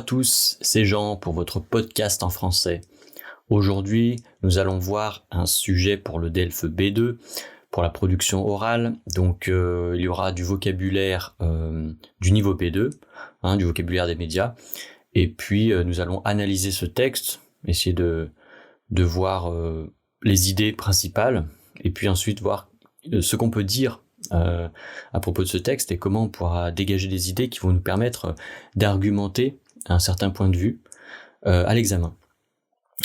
tous, c'est Jean pour votre podcast en français. Aujourd'hui, nous allons voir un sujet pour le DELF B2, pour la production orale. Donc, il y aura du vocabulaire du niveau B2, du vocabulaire des médias. Et puis, nous allons analyser ce texte, essayer de voir les idées principales, et puis ensuite voir ce qu'on peut dire à propos de ce texte et comment on pourra dégager des idées qui vont nous permettre d'argumenter un certain point de vue à l'examen.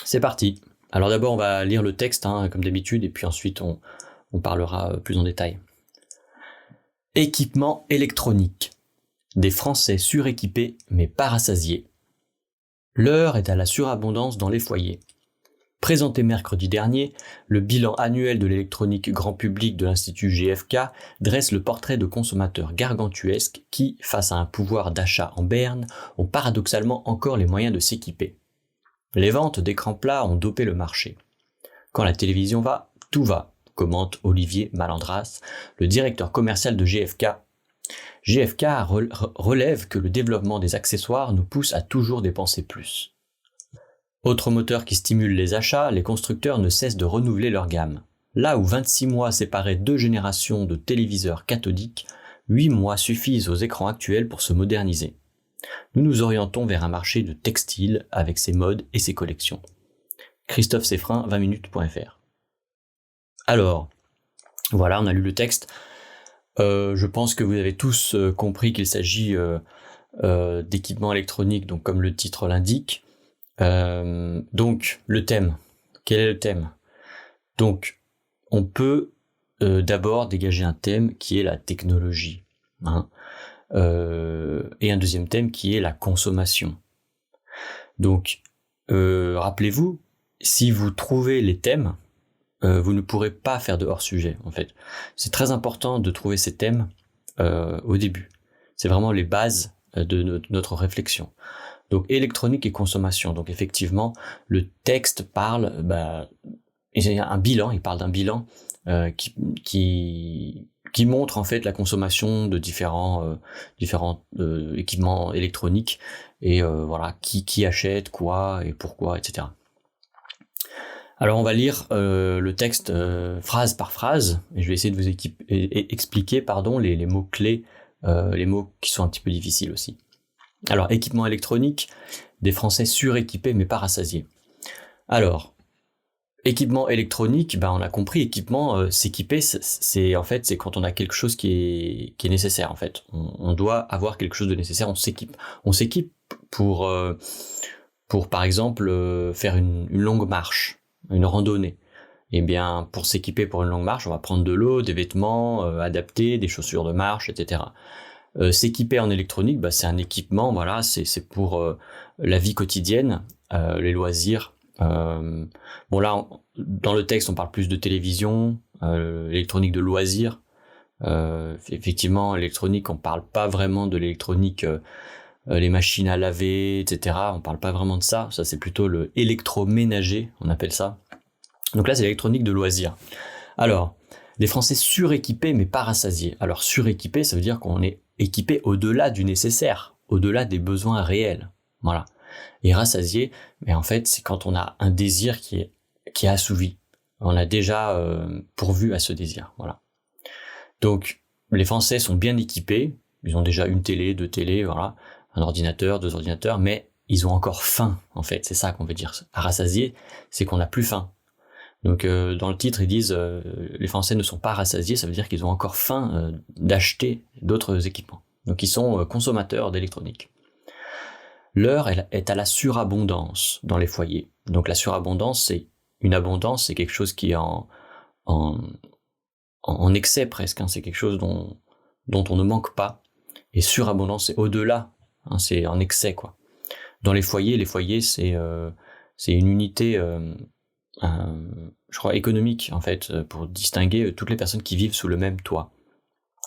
C'est parti. Alors d'abord on va lire le texte comme d'habitude et puis ensuite on parlera plus en détail. Équipement électronique. Des Français suréquipés mais pas rassasiés. L'heure est à la surabondance dans les foyers. Présenté mercredi dernier, le bilan annuel de l'électronique grand public de l'Institut GfK dresse le portrait de consommateurs gargantuesques qui, face à un pouvoir d'achat en berne, ont paradoxalement encore les moyens de s'équiper. Les ventes d'écrans plats ont dopé le marché. Quand la télévision va, tout va, commente Olivier Malandras, le directeur commercial de GfK. GfK relève que le développement des accessoires nous pousse à toujours dépenser plus. Autre moteur qui stimule les achats, les constructeurs ne cessent de renouveler leur gamme. Là où 26 mois séparaient 2 générations de téléviseurs cathodiques, 8 mois suffisent aux écrans actuels pour se moderniser. Nous nous orientons vers un marché de textile avec ses modes et ses collections. Christophe Seffrin, 20minutes.fr. Alors, voilà, on a lu le texte. Je pense que vous avez tous compris qu'il s'agit d'équipements électroniques, donc comme le titre l'indique. Donc, le thème. Quel est le thème ? Donc, on peut d'abord dégager un thème qui est la technologie, et un deuxième thème qui est la consommation. Donc, rappelez-vous, si vous trouvez les thèmes, vous ne pourrez pas faire de hors-sujet, en fait. C'est très important de trouver ces thèmes au début. C'est vraiment les bases de notre réflexion. Donc électronique et consommation. Donc effectivement, le texte parle, il parle d'un bilan qui montre en fait la consommation de différents équipements électroniques et voilà qui achète quoi et pourquoi, etc. Alors on va lire le texte phrase par phrase et je vais essayer de vous expliquer les mots clés, les mots qui sont un petit peu difficiles aussi. Alors, équipement électronique, des Français suréquipés mais pas rassasiés. Alors, équipement électronique, on a compris, équipement, s'équiper, c'est quand on a quelque chose qui est nécessaire en fait. On doit avoir quelque chose de nécessaire, on s'équipe. On s'équipe pour par exemple faire une longue marche, une randonnée. Eh bien, pour s'équiper pour une longue marche, on va prendre de l'eau, des vêtements adaptés, des chaussures de marche, etc. S'équiper en électronique, c'est un équipement, voilà, c'est pour la vie quotidienne, les loisirs. Bon là, dans le texte, on parle plus de télévision, électronique de loisirs. Effectivement, électronique, on parle pas vraiment de l'électronique, les machines à laver, etc. On parle pas vraiment de ça. Ça, c'est plutôt le électroménager, on appelle ça. Donc là, c'est l'électronique de loisirs. Alors, les Français suréquipés mais pas rassasiés. Alors suréquipé, ça veut dire qu'on est équipé au-delà du nécessaire, au-delà des besoins réels. Voilà. Et rassasié, mais en fait, c'est quand on a un désir qui est assouvi. On a déjà pourvu à ce désir. Voilà. Donc, les Français sont bien équipés. Ils ont déjà une télé, 2 télés, voilà, un ordinateur, 2 ordinateurs, mais ils ont encore faim, en fait. C'est ça qu'on veut dire. À rassasier, c'est qu'on n'a plus faim. Donc dans le titre, ils disent les Français ne sont pas rassasiés, ça veut dire qu'ils ont encore faim d'acheter d'autres équipements. Donc ils sont consommateurs d'électronique. L'heure est à la surabondance dans les foyers. Donc la surabondance, c'est quelque chose qui est en excès presque. C'est quelque chose dont on ne manque pas. Et surabondance, c'est au-delà. C'est en excès quoi. Dans les foyers, c'est une unité. Je crois économique en fait, pour distinguer toutes les personnes qui vivent sous le même toit.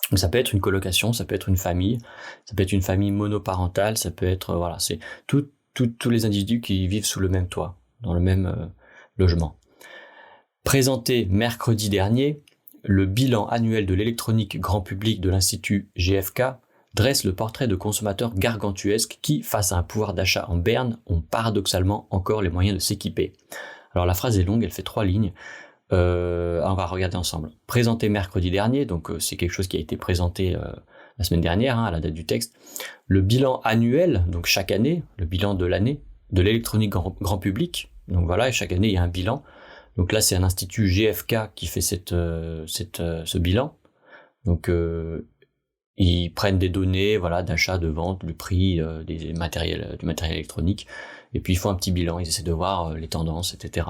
Donc ça peut être une colocation, ça peut être une famille monoparentale, ça peut être voilà, c'est tous les individus qui vivent sous le même toit, dans le même logement. Présenté mercredi dernier, le bilan annuel de l'électronique grand public de l'Institut GfK dresse le portrait de consommateurs gargantuesques qui, face à un pouvoir d'achat en berne, ont paradoxalement encore les moyens de s'équiper. Alors la phrase est longue, elle fait 3 lignes. On va regarder ensemble. Présenté mercredi dernier, donc c'est quelque chose qui a été présenté la semaine dernière, à la date du texte. Le bilan annuel, donc chaque année, le bilan de l'année, de l'électronique grand public. Donc voilà, et chaque année il y a un bilan. Donc là c'est un institut GfK qui fait ce bilan. Donc ils prennent des données, voilà, d'achat, de vente, le prix du matériel électronique, et puis ils font un petit bilan, ils essaient de voir les tendances, etc.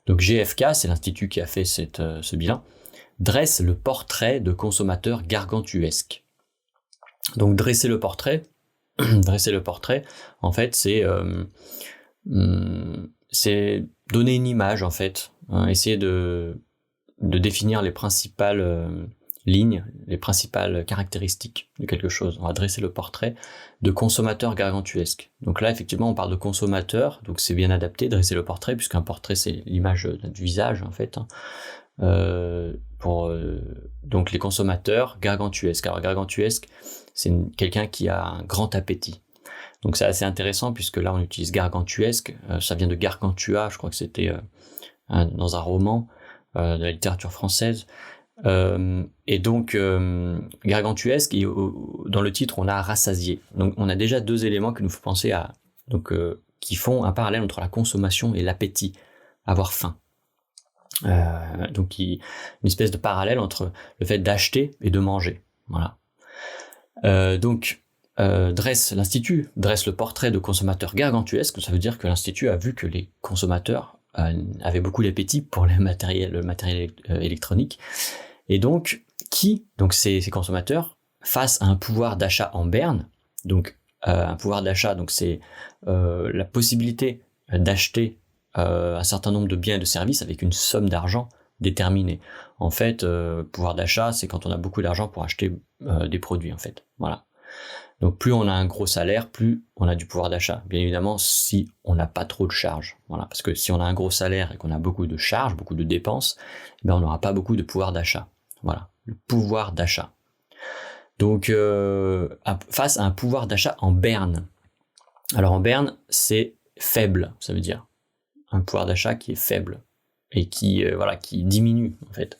Donc GfK, c'est l'institut qui a fait ce bilan, dresse le portrait de consommateurs gargantuesques. Donc dresser le portrait, en fait, c'est donner une image, en fait, essayer de définir les principales lignes, les principales caractéristiques de quelque chose. On va dresser le portrait de consommateurs gargantuesques. Donc là, effectivement, on parle de consommateurs, donc c'est bien adapté, dresser le portrait, puisqu'un portrait, c'est l'image du visage, en fait. Donc les consommateurs gargantuesques. Alors gargantuesque, c'est quelqu'un qui a un grand appétit. Donc c'est assez intéressant, puisque là, on utilise gargantuesque, ça vient de Gargantua, je crois que c'était dans un roman de la littérature française. Et donc gargantuesque, et dans le titre on a rassasié. Donc on a déjà 2 éléments qui nous font penser à, donc qui font un parallèle entre la consommation et l'appétit, avoir faim. Donc une espèce de parallèle entre le fait d'acheter et de manger. Voilà. L'institut dresse le portrait de consommateurs gargantuesques. Ça veut dire que l'institut a vu que les consommateurs avaient beaucoup d'appétit pour le matériel électronique. Et donc, ces consommateurs, face à un pouvoir d'achat en berne, donc un pouvoir d'achat, donc c'est la possibilité d'acheter un certain nombre de biens et de services avec une somme d'argent déterminée. En fait, pouvoir d'achat, c'est quand on a beaucoup d'argent pour acheter des produits, en fait. Voilà. Donc plus on a un gros salaire, plus on a du pouvoir d'achat. Bien évidemment, si on n'a pas trop de charges. Voilà, parce que si on a un gros salaire et qu'on a beaucoup de charges, beaucoup de dépenses, on n'aura pas beaucoup de pouvoir d'achat. Voilà, le pouvoir d'achat. Donc, face à un pouvoir d'achat en berne. Alors en berne, c'est faible, ça veut dire. Un pouvoir d'achat qui est faible et qui diminue, en fait.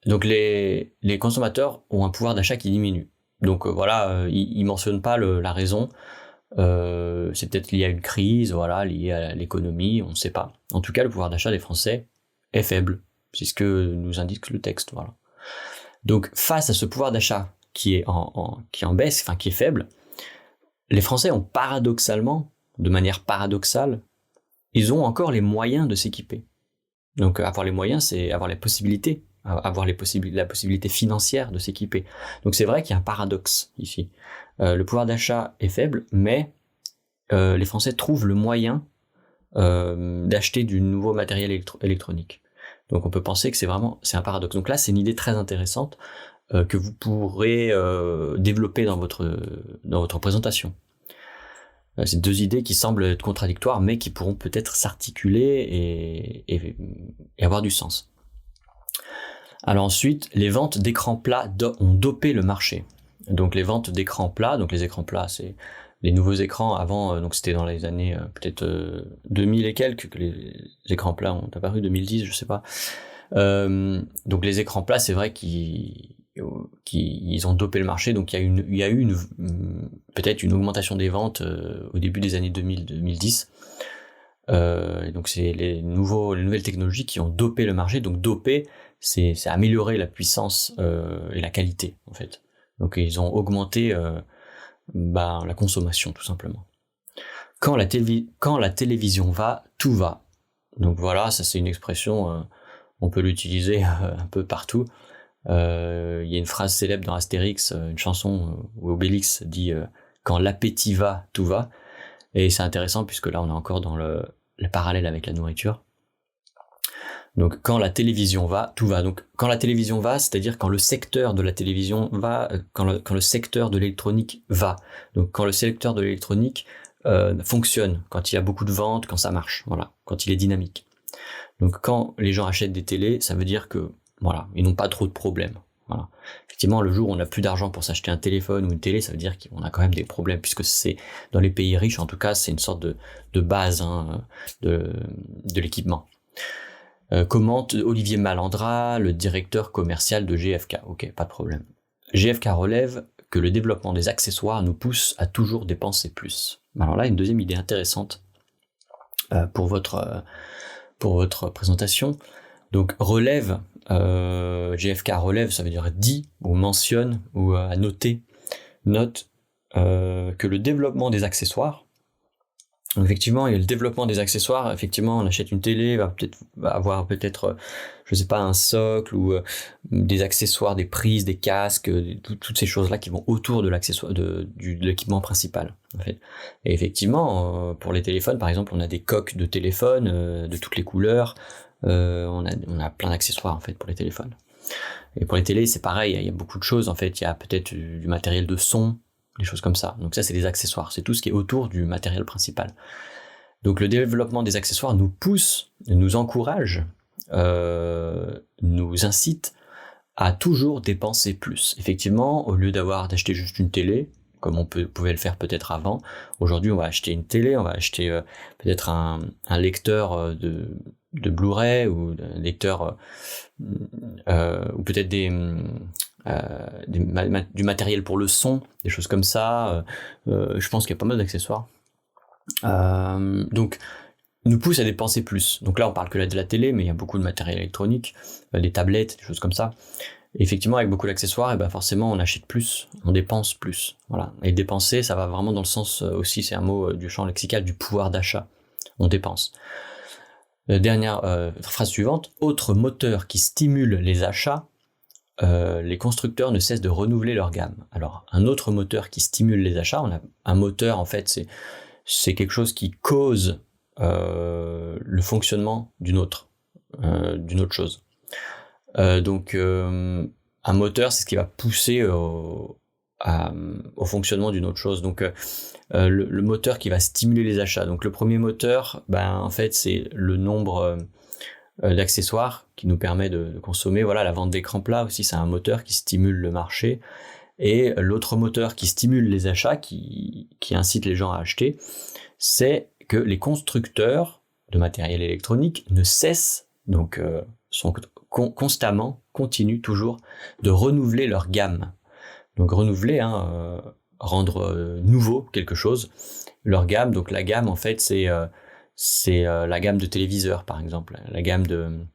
Donc les consommateurs ont un pouvoir d'achat qui diminue. Donc ils mentionnent pas la raison. C'est peut-être lié à une crise, lié à l'économie, on ne sait pas. En tout cas, le pouvoir d'achat des Français est faible. C'est ce que nous indique le texte, voilà. Donc, face à ce pouvoir d'achat qui est en baisse, enfin qui est faible, les Français ont paradoxalement, de manière paradoxale, ils ont encore les moyens de s'équiper. Donc, avoir les moyens, c'est avoir les possibilités, la possibilité financière de s'équiper. Donc, c'est vrai qu'il y a un paradoxe ici. Le pouvoir d'achat est faible, mais les Français trouvent le moyen d'acheter du nouveau matériel électronique. Donc on peut penser que c'est un paradoxe. Donc là, c'est une idée très intéressante que vous pourrez développer dans votre présentation. C'est 2 idées qui semblent être contradictoires, mais qui pourront peut-être s'articuler et avoir du sens. Alors ensuite, les ventes d'écrans plats ont dopé le marché. Donc les ventes d'écrans plats, donc les écrans plats, c'est les nouveaux écrans avant, donc c'était dans les années peut-être 2000 et quelques que les écrans plats ont apparu, 2010, je sais pas. Donc les écrans plats, c'est vrai qu'ils ont dopé le marché, donc il y a eu peut-être une augmentation des ventes au début des années 2000-2010. Et donc c'est les nouvelles technologies qui ont dopé le marché. Donc doper, c'est améliorer la puissance et la qualité, en fait. Donc ils ont augmenté la consommation, tout simplement. Quand la télévision va, tout va. Donc voilà, ça c'est une expression, on peut l'utiliser un peu partout. Il y a une phrase célèbre dans Astérix, une chanson où Obélix dit quand l'appétit va, tout va. Et c'est intéressant puisque là on est encore dans le parallèle avec la nourriture. Donc quand la télévision va, tout va. Donc quand la télévision va, c'est-à-dire quand le secteur de la télévision va, quand le secteur de l'électronique va. Donc quand le secteur de l'électronique fonctionne, quand il y a beaucoup de ventes, quand ça marche, voilà, quand il est dynamique. Donc quand les gens achètent des télés, ça veut dire que ils n'ont pas trop de problèmes. Voilà. Effectivement, le jour où on n'a plus d'argent pour s'acheter un téléphone ou une télé, ça veut dire qu'on a quand même des problèmes, puisque c'est dans les pays riches, en tout cas, c'est une sorte de base de l'équipement. Commente Olivier Malandra, le directeur commercial de GFK. Ok, pas de problème. GFK relève que le développement des accessoires nous pousse à toujours dépenser plus. Alors là, une deuxième idée intéressante pour votre présentation. Donc relève, GFK relève, ça veut dire dit ou mentionne ou à noter, note que le développement des accessoires. Donc effectivement, il y a le développement des accessoires. Effectivement, on achète une télé, va avoir peut-être, je sais pas, un socle ou des accessoires, des prises, des casques, toutes ces choses-là qui vont autour de l'accessoire, de l'équipement principal. En fait. Et effectivement, pour les téléphones, par exemple, on a des coques de téléphone de toutes les couleurs. On a plein d'accessoires en fait pour les téléphones. Et pour les télés, c'est pareil. Il y a beaucoup de choses en fait. Il y a peut-être du matériel de son. Des choses comme ça. Donc ça, c'est des accessoires. C'est tout ce qui est autour du matériel principal. Donc le développement des accessoires nous pousse, nous encourage, nous incite à toujours dépenser plus. Effectivement, au lieu d'acheter juste une télé, comme on pouvait le faire peut-être avant, aujourd'hui on va acheter une télé, on va acheter peut-être un lecteur de Blu-ray ou un lecteur ou peut-être du matériel pour le son, des choses comme ça. Je pense qu'il y a pas mal d'accessoires. Donc, nous pousse à dépenser plus. Donc là, on parle que de la télé, mais il y a beaucoup de matériel électronique, des tablettes, des choses comme ça. Et effectivement, avec beaucoup d'accessoires, et ben forcément, on achète plus, on dépense plus. Voilà. Et dépenser, ça va vraiment dans le sens aussi, c'est un mot du champ lexical, du pouvoir d'achat. On dépense. Dernière phrase suivante. Autre moteur qui stimule les achats, les constructeurs ne cessent de renouveler leur gamme. Alors, un autre moteur qui stimule les achats, on a un moteur, en fait, c'est quelque chose qui cause le fonctionnement d'une autre chose. Donc, un moteur, c'est ce qui va pousser au fonctionnement d'une autre chose. Donc, le moteur qui va stimuler les achats. Donc, le premier moteur, en fait, c'est le nombre d'accessoires qui nous permet de consommer. Voilà, la vente d'écran plat aussi, c'est un moteur qui stimule le marché. Et l'autre moteur qui stimule les achats, qui incite les gens à acheter, c'est que les constructeurs de matériel électronique ne cessent, donc sont constamment, continuent toujours de renouveler leur gamme. Donc renouveler, rendre nouveau quelque chose. Leur gamme, donc la gamme en fait c'est la gamme de téléviseurs par exemple, la gamme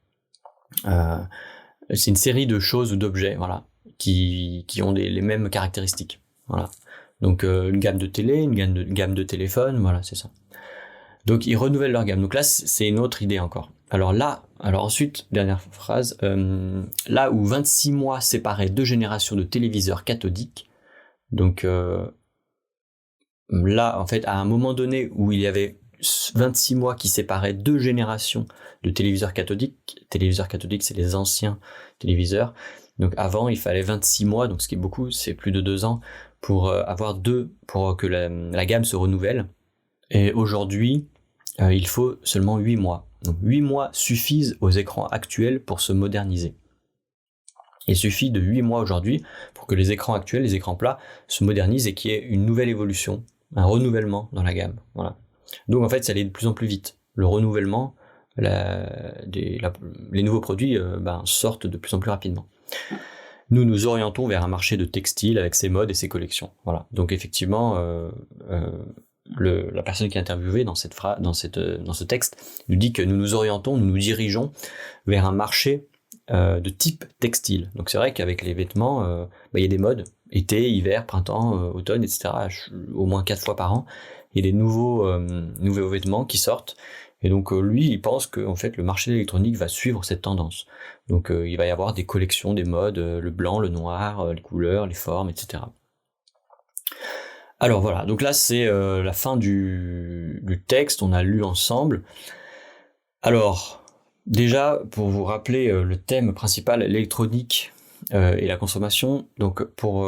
c'est une série de choses ou d'objets, voilà, qui ont les mêmes caractéristiques, voilà. Donc une gamme de télé, une gamme de téléphone, voilà, c'est ça. Donc ils renouvellent leur gamme. Donc là c'est une autre idée encore. Alors ensuite, dernière phrase, là où 26 mois séparaient deux générations de téléviseurs cathodiques, donc là en fait à un moment donné où il y avait 26 mois qui séparaient deux générations de téléviseurs cathodiques. Téléviseurs cathodiques, c'est les anciens téléviseurs. Donc avant, il fallait 26 mois, donc ce qui est beaucoup, c'est plus de 2 ans, pour pour que la gamme se renouvelle. Et aujourd'hui, il faut seulement 8 mois. Donc 8 mois suffisent aux écrans actuels pour se moderniser. Il suffit de 8 mois aujourd'hui pour que les écrans actuels, les écrans plats, se modernisent et qu'il y ait une nouvelle évolution, un renouvellement dans la gamme. Voilà. Donc en fait, ça allait de plus en plus vite. Le renouvellement, les nouveaux produits sortent de plus en plus rapidement. Nous nous orientons vers un marché de textile avec ses modes et ses collections. Voilà. Donc effectivement, la personne qui est interviewée dans ce texte nous dit que nous nous orientons, nous nous dirigeons vers un marché de type textile. Donc c'est vrai qu'avec les vêtements, il y a des modes, été, hiver, printemps, automne, etc. Au moins 4 fois par an. Il y a des nouveaux vêtements qui sortent. Et donc lui, il pense que en fait le marché de l'électronique va suivre cette tendance. Donc il va y avoir des collections, des modes, le blanc, le noir, les couleurs, les formes, etc. Alors voilà, donc là c'est la fin du texte, on a lu ensemble. Alors, déjà, pour vous rappeler le thème principal, l'électronique et la consommation, donc pour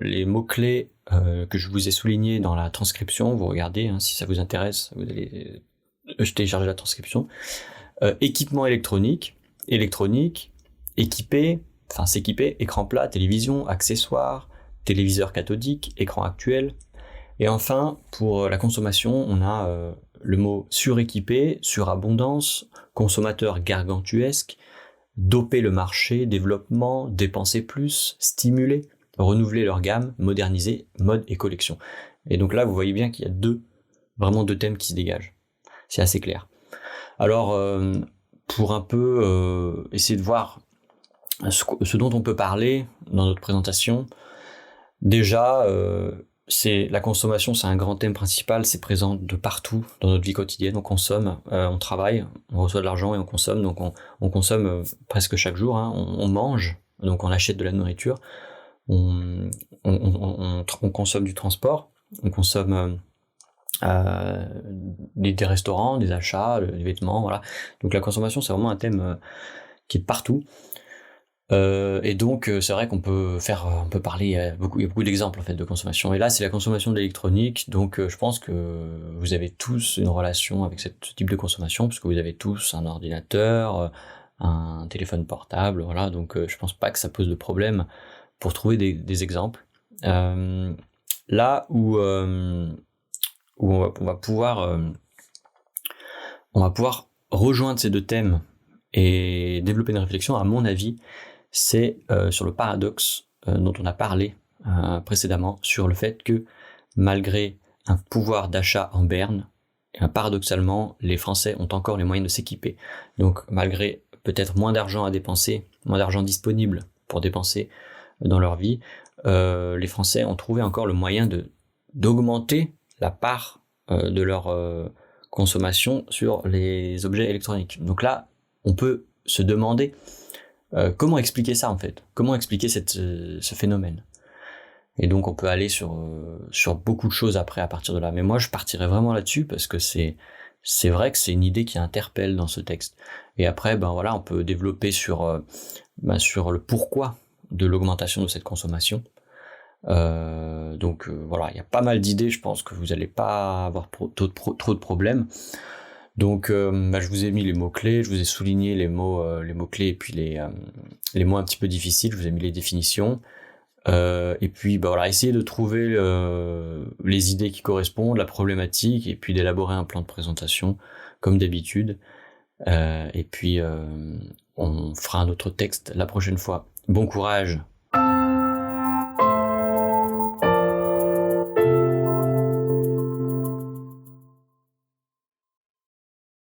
les mots-clés que je vous ai soulignés dans la transcription, vous regardez, si ça vous intéresse, vous allez télécharger la transcription. Équipement électronique, équipé, s'équiper, écran plat, télévision, accessoires, téléviseur cathodique, écran actuel. Et enfin, pour la consommation, on a le mot suréquipé, surabondance, consommateur gargantuesque, doper le marché, développement, dépenser plus, stimuler, renouveler leur gamme, moderniser, mode et collection. Et donc là, vous voyez bien qu'il y a vraiment deux thèmes qui se dégagent. C'est assez clair. Alors, pour un peu essayer de voir ce dont on peut parler dans notre présentation, déjà, c'est la consommation, c'est un grand thème principal, c'est présent de partout dans notre vie quotidienne. On consomme, on travaille, on reçoit de l'argent et on consomme, donc on consomme presque chaque jour, hein. On mange, donc on achète de la nourriture, on consomme du transport, on consomme des restaurants, des achats, des vêtements, voilà. Donc la consommation, c'est vraiment un thème qui est partout. Et donc c'est vrai qu'on peut parler, il y a beaucoup d'exemples en fait de consommation. Et là, c'est la consommation de l'électronique, donc je pense que vous avez tous une relation avec ce type de consommation, parce que vous avez tous un ordinateur, un téléphone portable, voilà. Donc je pense pas que ça pose de problème pour trouver des exemples. Là où on va pouvoir rejoindre ces deux thèmes et développer une réflexion, à mon avis, c'est sur le paradoxe dont on a parlé précédemment, sur le fait que malgré un pouvoir d'achat en berne, paradoxalement, les Français ont encore les moyens de s'équiper. Donc malgré peut-être moins d'argent à dépenser, moins d'argent disponible pour dépenser dans leur vie, les Français ont trouvé encore le moyen d'augmenter la part de leur consommation sur les objets électroniques. Donc là, on peut se demander comment expliquer ça en fait, comment expliquer ce phénomène. Et donc on peut aller sur beaucoup de choses après à partir de là. Mais moi je partirais vraiment là-dessus parce que c'est vrai que c'est une idée qui interpelle dans ce texte. Et après on peut développer sur le pourquoi de l'augmentation de cette consommation. Voilà, il y a pas mal d'idées, je pense que vous n'allez pas avoir trop de problèmes. Donc je vous ai mis les mots-clés, je vous ai souligné les mots-clés et puis les mots un petit peu difficiles, je vous ai mis les définitions. Et puis essayez de trouver les idées qui correspondent, la problématique, et puis d'élaborer un plan de présentation comme d'habitude. Et puis on fera un autre texte la prochaine fois. Bon courage!